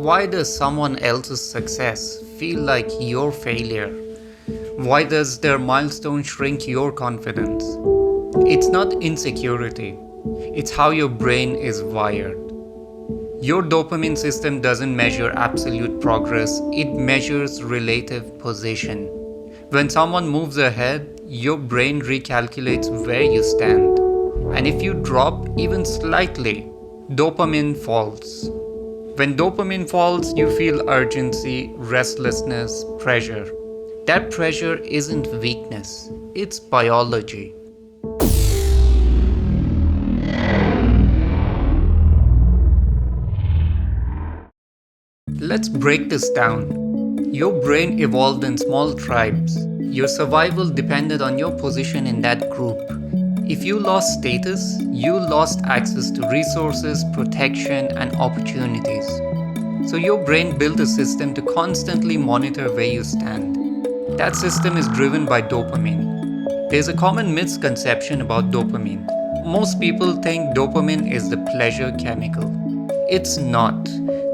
Why does someone else's success feel like your failure? Why does their milestone shrink your confidence? It's not insecurity, it's how your brain is wired. Your dopamine system doesn't measure absolute progress, it measures relative position. When someone moves ahead, your brain recalculates where you stand. And if you drop even slightly, dopamine falls. When dopamine falls, you feel urgency, restlessness, pressure. That pressure isn't weakness, it's biology. Let's break this down. Your brain evolved in small tribes. Your survival depended on your position in that group. If you lost status, you lost access to resources, protection, and opportunities. So your brain built a system to constantly monitor where you stand. That system is driven by dopamine. There's a common misconception about dopamine. Most people think dopamine is the pleasure chemical. It's not.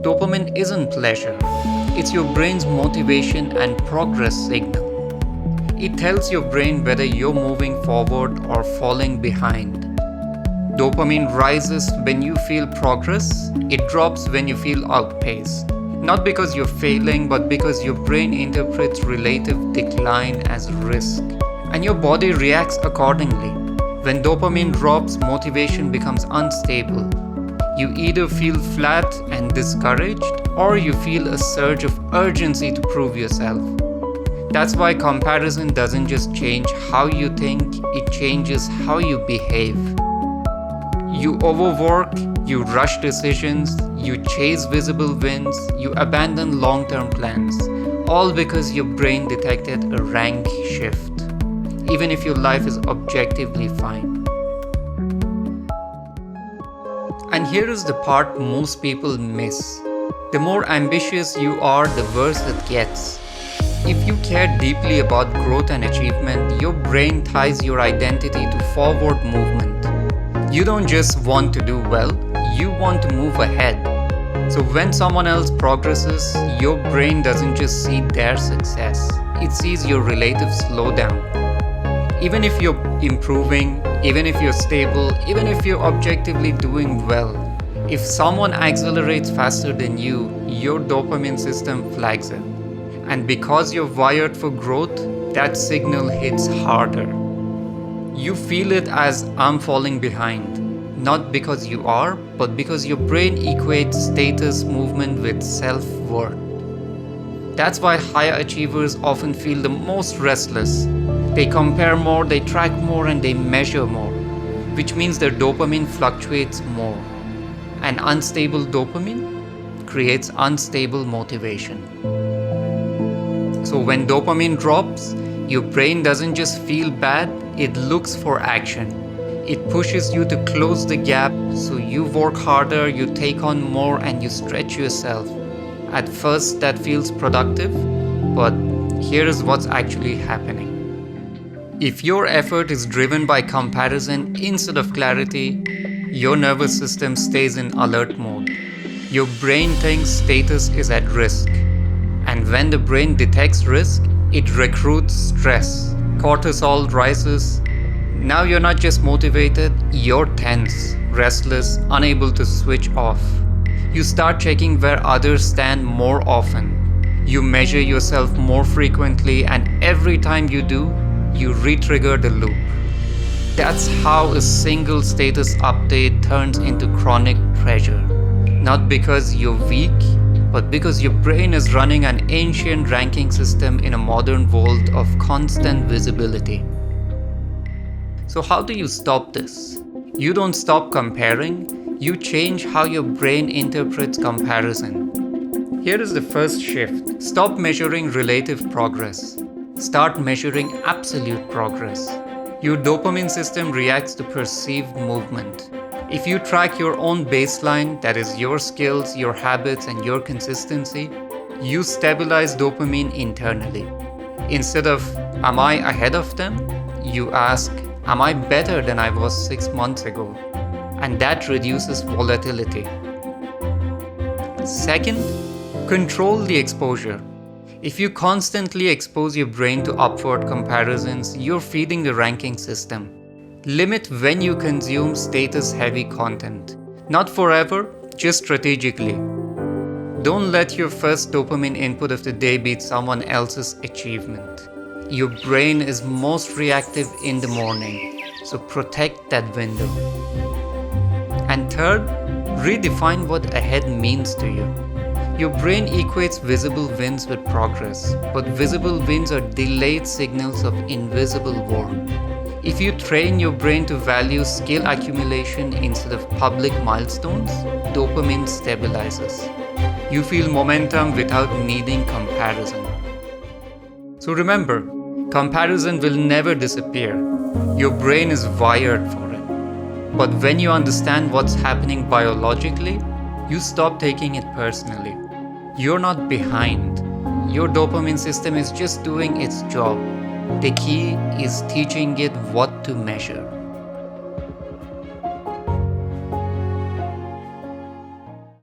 Dopamine isn't pleasure. It's your brain's motivation and progress signal. It tells your brain whether you're moving forward or falling behind. Dopamine rises when you feel progress, it drops when you feel outpaced. Not because you're failing, but because your brain interprets relative decline as risk. And your body reacts accordingly. When dopamine drops, motivation becomes unstable. You either feel flat and discouraged, or you feel a surge of urgency to prove yourself. That's why comparison doesn't just change how you think, it changes how you behave. You overwork, you rush decisions, you chase visible wins, you abandon long-term plans, all because your brain detected a rank shift, even if your life is objectively fine. And here is the part most people miss. The more ambitious you are, the worse it gets. If you care deeply about growth and achievement, your brain ties your identity to forward movement. You don't just want to do well, you want to move ahead. So when someone else progresses, your brain doesn't just see their success, it sees your relative slowdown. Even if you're improving, even if you're stable, even if you're objectively doing well, if someone accelerates faster than you, your dopamine system flags it. And because you're wired for growth, that signal hits harder. You feel it as I'm falling behind, not because you are, but because your brain equates status movement with self-worth. That's why higher achievers often feel the most restless. They compare more, they track more, and they measure more, which means their dopamine fluctuates more. And unstable dopamine creates unstable motivation. So when dopamine drops, your brain doesn't just feel bad, it looks for action. It pushes you to close the gap, so you work harder, you take on more, and you stretch yourself. At first that feels productive, but here is what's actually happening. If your effort is driven by comparison instead of clarity, your nervous system stays in alert mode. Your brain thinks status is at risk. And when the brain detects risk, it recruits stress. Cortisol rises. Now you're not just motivated, you're tense, restless, unable to switch off. You start checking where others stand more often. You measure yourself more frequently, and every time you do, you re-trigger the loop. That's how a single status update turns into chronic pressure. Not because you're weak, but because your brain is running an ancient ranking system in a modern world of constant visibility. So how do you stop this? You don't stop comparing, you change how your brain interprets comparison. Here is the first shift. Stop measuring relative progress. Start measuring absolute progress. Your dopamine system reacts to perceived movement. If you track your own baseline, that is your skills, your habits, and your consistency, you stabilize dopamine internally. Instead of, am I ahead of them? You ask, am I better than I was 6 months ago? And that reduces volatility. Second, Control the exposure. If you constantly expose your brain to upward comparisons, you're feeding the ranking system. Limit when you consume status-heavy content. Not forever, just strategically. Don't let your first dopamine input of the day beat someone else's achievement. Your brain is most reactive in the morning, so protect that window. And third, redefine what ahead means to you. Your brain equates visible wins with progress, but visible wins are delayed signals of invisible work. If you train your brain to value skill accumulation instead of public milestones, dopamine stabilizes. You feel momentum without needing comparison. So remember, comparison will never disappear. Your brain is wired for it. But when you understand what's happening biologically, you stop taking it personally. You're not behind. Your dopamine system is just doing its job. The key is teaching it what to measure.